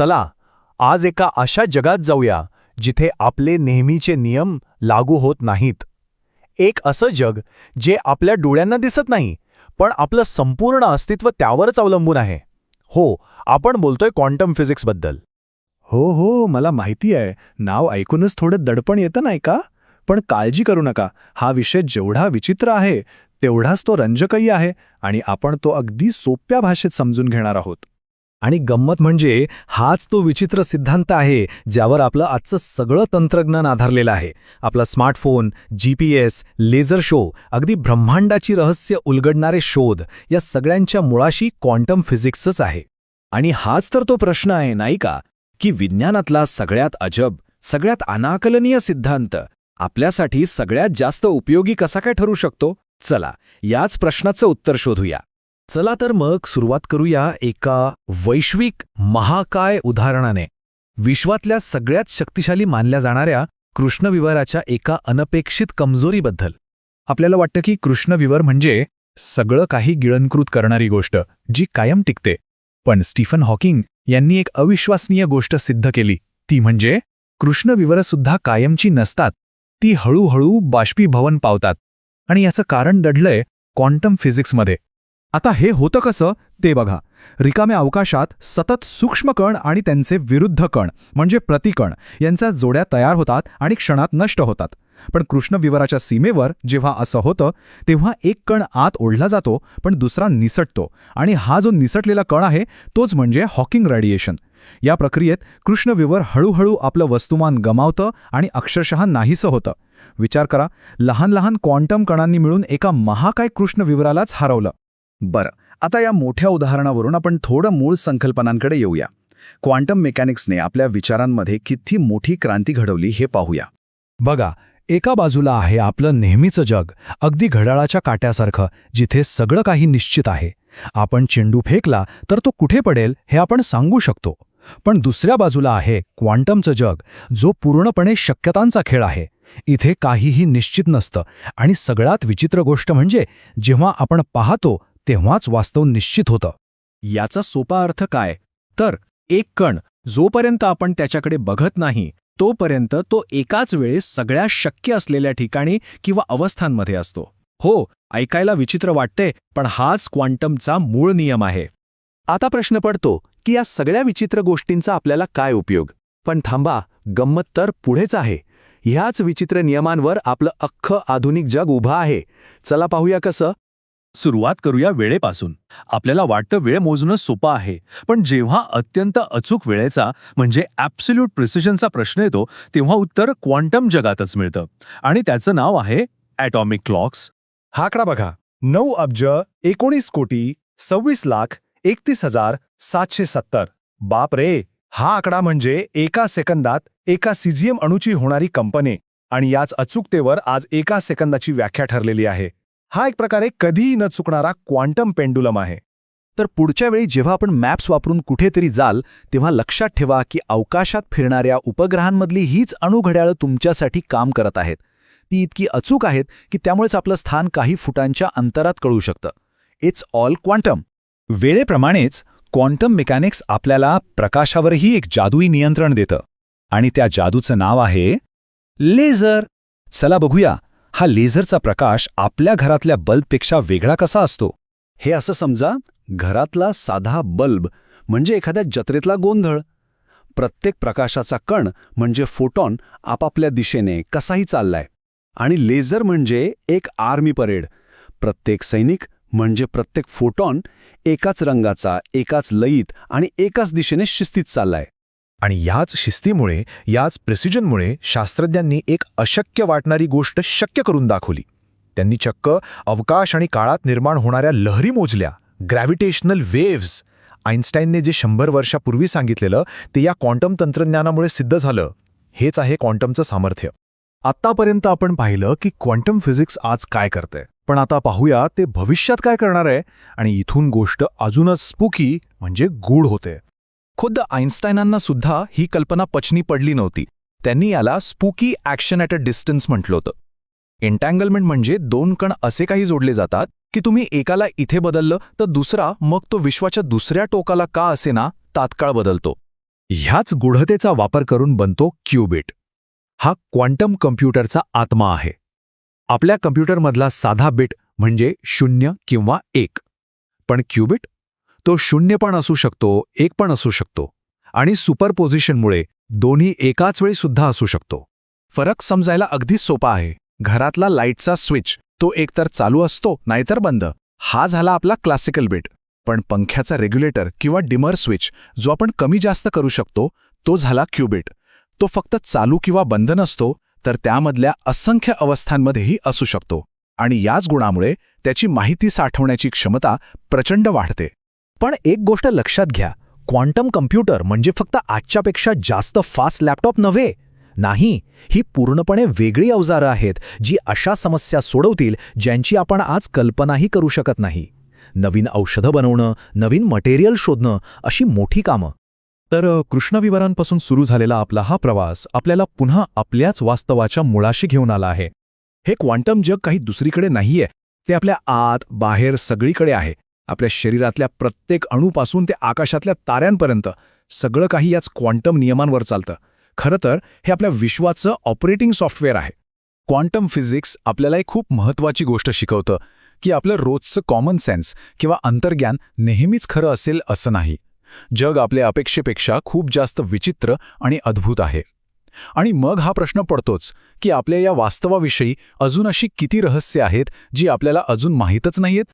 चला आज एका अशा जगात जाऊया जिथे आपले नेहमीचे नियम लागू होत नाहीत. एक असं जग जे आपल्या डोळ्यांना दिसत नाही, पण आपलं संपूर्ण अस्तित्व त्यावरच अवलंबून आहे. हो, आपण बोलतोय क्वांटम फिजिक्सबद्दल. हो, मला माहिती आहे. नाव ऐकूनच थोडं दडपण येतं नाही का? पण काळजी करू नका. हा विषय जेवढा विचित्र आहे तेवढाच तो रंजकही आहे आणि आपण तो अगदी सोप्या भाषेत समजून घेणार आहोत. आणि गंमत म्हणजे हाच तो विचित्र सिद्धांत आहे ज्यावर आपलं आजचं सगळं तंत्रज्ञान आधारलेलं आहे. आपला स्मार्टफोन, GPS, लेझर शो, अगदी ब्रह्मांडाची रहस्य उलगडणारे शोध, या सगळ्यांच्या मुळाशी क्वांटम फिजिक्सच आहे. आणि हाच तर तो प्रश्न आहे नाही का, की विज्ञानातला सगळ्यात अजब, सगळ्यात अनाकलनीय सिद्धांत आपल्यासाठी सगळ्यात जास्त उपयोगी कसा काय ठरू शकतो? चला याच प्रश्नाचं उत्तर शोधूया. चला तर मग सुरुवात करूया एका वैश्विक महाकाय उदाहरणाने. विश्वातल्या सगळ्यात शक्तिशाली मानल्या जाणाऱ्या कृष्णविवराच्या एका अनपेक्षित कमजोरीबद्दल. आपल्याला वाटतं की कृष्णविवर म्हणजे सगळं काही गिळंकृत करणारी गोष्ट जी कायम टिकते. पण स्टीफन हॉकिंग यांनी एक अविश्वसनीय गोष्ट सिद्ध केली. ती म्हणजे कृष्णविवरसुद्धा कायमची नसतात. ती हळूहळू बाष्पीभवन पावतात. आणि याचं कारण दडलंय क्वांटम फिजिक्समध्ये. आता हे होतं कसं ते बघा. रिकाम्या अवकाशात सतत सूक्ष्म कण आणि त्यांचे विरुद्ध कण म्हणजे प्रतिकण यांच्या जोड्या तयार होतात आणि क्षणात नष्ट होतात. पण कृष्णविवराच्या सीमेवर जेव्हा असं होतं तेव्हा एक कण आत ओढला जातो पण दुसरा निसटतो, आणि हा जो निसटलेला कण आहे तोच म्हणजे हॉकिंग रेडिएशन. या प्रक्रियेत कृष्णविवर हळूहळू आपलं वस्तुमान गमावतं आणि अक्षरशः नाहीसं होतं. विचार करा, लहान लहान क्वांटम कणांनी मिळून एका महाकाय कृष्णविवरालाच हरवलं. बरं, आता या मोठ्या उदाहरणावरून आपण थोडं मूळ संकल्पनांकडे येऊया. क्वांटम मेकॅनिक्सने आपल्या विचारांमध्ये किती मोठी क्रांती घडवली हे पाहूया. बघा, एका बाजूला आहे आपलं नेहमीचं जग, अगदी घड्याळाच्या काट्यासारखं, जिथे सगळं काही निश्चित आहे. आपण चेंडू फेकला तर तो कुठे पडेल हे आपण सांगू शकतो. पण दुसऱ्या बाजूला आहे क्वांटमचं जग, जो पूर्णपणे शक्यतांचा खेळ आहे. इथे काहीही निश्चित नसतं, आणि सगळ्यात विचित्र गोष्ट म्हणजे जेव्हा आपण पाहतो तेव्हाच वास्तव निश्चित होतं. याचा सोपा अर्थ काय? तर एक कण जोपर्यंत आपण त्याच्याकडे बघत नाही तोपर्यंत तो एकाच वेळेस सगळ्या शक्य असलेल्या ठिकाणी किंवा अवस्थांमध्ये असतो. हो, ऐकायला विचित्र वाटते, पण हाच क्वांटमचा मूळ नियम आहे. आता प्रश्न पडतो की या सगळ्या विचित्र गोष्टींचा आपल्याला काय उपयोग? पण थांबा, गंमत तर पुढेच आहे. ह्याच विचित्र नियमांवर आपलं अख्खं आधुनिक जग उभं आहे. चला पाहूया कसं. सुरुवात करूया वेळेपासून. आपल्याला वाटतं वेळ मोजणं सोपं आहे, पण जेव्हा अत्यंत अचूक वेळेचा म्हणजे ॲब्सोल्यूट प्रिसिजनचा प्रश्न येतो तेव्हा उत्तर क्वांटम जगातच मिळतं, आणि त्याचं नाव आहे ॲटॉमिक क्लॉक्स. हा आकडा बघा, 9,19,26,31,31,770. बाप रे, हा आकडा म्हणजे एका सेकंदात एका सिझियम अणूची होणारी कंपने, आणि याच अचूकतेवर आज एका सेकंदाची व्याख्या ठरलेली आहे. हा एक प्रकारे कधीही न चुकणारा क्वांटम पेंडुलम आहे. तर पुढच्या वेळी जेव्हा आपण मॅप्स वापरून कुठेतरी जाल तेव्हा लक्षात ठेवा की अवकाशात फिरणाऱ्या उपग्रहांमधली हीच अणुघड्याळं तुमच्यासाठी काम करत आहेत. ती इतकी अचूक आहेत की त्यामुळेच आपलं स्थान काही फुटांच्या अंतरात कळू शकतं. It's all quantum. वेळेप्रमाणेच क्वांटम मेकॅनिक्स आपल्याला प्रकाशावरही एक जादुई नियंत्रण देतं, आणि त्या जादूचं नाव आहे लेझर. चला बघूया, हा लेझरचा प्रकाश आपल्या घरातल्या बल्बपेक्षा वेगळा कसा असतो. हे असं समजा, घरातला साधा बल्ब म्हणजे एखाद्या जत्रेतला गोंधळ. प्रत्येक प्रकाशाचा कण म्हणजे फोटॉन आपापल्या दिशेने कसाही चाललाय. आणि लेझर म्हणजे एक आर्मी परेड. प्रत्येक सैनिक म्हणजे प्रत्येक फोटॉन एकाच रंगाचा, एकाच लयीत आणि एकाच दिशेने शिस्तीत चाललाय. आणि याच शिस्तीमुळे, याच प्रिसिजनमुळे शास्त्रज्ञांनी एक अशक्य वाटणारी गोष्ट शक्य करून दाखवली. त्यांनी चक्क अवकाश आणि काळात निर्माण होणाऱ्या लहरी मोजल्या, ग्रॅव्हिटेशनल वेव्हज. आइन्स्टाईनने जे 100 वर्षापूर्वी सांगितलेलं ते या क्वांटम तंत्रज्ञानामुळे सिद्ध झालं. हेच आहे क्वांटमचं सामर्थ्य. आत्तापर्यंत आपण पाहिलं की क्वांटम फिजिक्स आज काय करतंय, पण आता पाहूया ते भविष्यात काय करणार आहे. आणि इथून गोष्ट अजूनच स्पूकी म्हणजे गूढ होते. खुद्द आइन्स्टाईनांना सुद्धा ही कल्पना पचनी पडली नव्हती. त्यांनी याला spooky action at a distance म्हटलं होतं. एन्टँगलमेंट म्हणजे दोन कण असे काही जोडले जातात की तुम्ही एकाला इथे बदललं तर दुसरा मग तो विश्वाच्या दुसऱ्या टोकाला का असेना तात्काळ बदलतो. ह्याच गूढतेचा वापर करून बनतो क्यूबिट. हा क्वांटम कम्प्युटरचा आत्मा आहे. आपल्या कम्प्युटरमधला साधा बिट म्हणजे 0 किंवा 1. पण क्यूबिट? तो 0 पण असू शकतो, 1 पण असू शकतो. आणि सुपरपोझिशनमुळे दोन्ही एकाच वेळी सुद्धा असू शकतो. फरक समजायला अगदीच सोपा आहे. घरातला लाईटचा स्विच तो एकतर चालू असतो नाहीतर बंद. हा झाला आपला क्लासिकल बिट. पण पंख्याचा रेग्युलेटर किंवा डिमर स्विच जो आपण कमी जास्त करू शकतो तो झाला क्यूबिट. तो फक्त चालू किंवा बंद नसतो, तर त्यामधल्या असंख्य अवस्थांमध्येही असू शकतो. आणि याच गुणामुळे त्याची माहिती साठवण्याची क्षमता प्रचंड वाढते. पण एक गोष्ट लक्षात घ्या, क्वांटम कम्प्युटर म्हणजे फक्त आजच्यापेक्षा जास्त फास्ट लॅपटॉप नव्हे. नाही, ही पूर्णपणे वेगळी अवजारं आहेत जी अशा समस्या सोडवतील ज्यांची आपण आज कल्पनाही करू शकत नाही. नवीन औषधं बनवणं, नवीन मटेरियल शोधणं, अशी मोठी कामं. तर कृष्णविवरांपासून सुरू झालेला आपला हा प्रवास आपल्याला पुन्हा आपल्याच वास्तवाच्या मुळाशी घेऊन आला आहे. हे क्वांटम जग काही दुसरीकडे नाहीये. ते आपल्या आत, बाहेर सगळीकडे आहे. आपल्या शरीरातल्या प्रत्येक अणूपासून ते आकाशातल्या ताऱ्यांपर्यंत सगळं काही याच क्वांटम नियमांवर चालतं. खरं तर हे आपल्या विश्वाचं ऑपरेटिंग सॉफ्टवेअर आहे. क्वांटम फिजिक्स आपल्याला एक खूप महत्त्वाची गोष्ट शिकवतं की आपलं रोजचं कॉमन सेन्स किंवा अंतर्ज्ञान नेहमीच खरं असेल असं नाही. जग आपल्या अपेक्षेपेक्षा खूप जास्त विचित्र आणि अद्भुत आहे. आणि मग हा प्रश्न पडतोच की आपल्या या वास्तवाविषयी अजून अशी किती रहस्य आहेत जी आपल्याला अजून माहीतच नाहीयेत.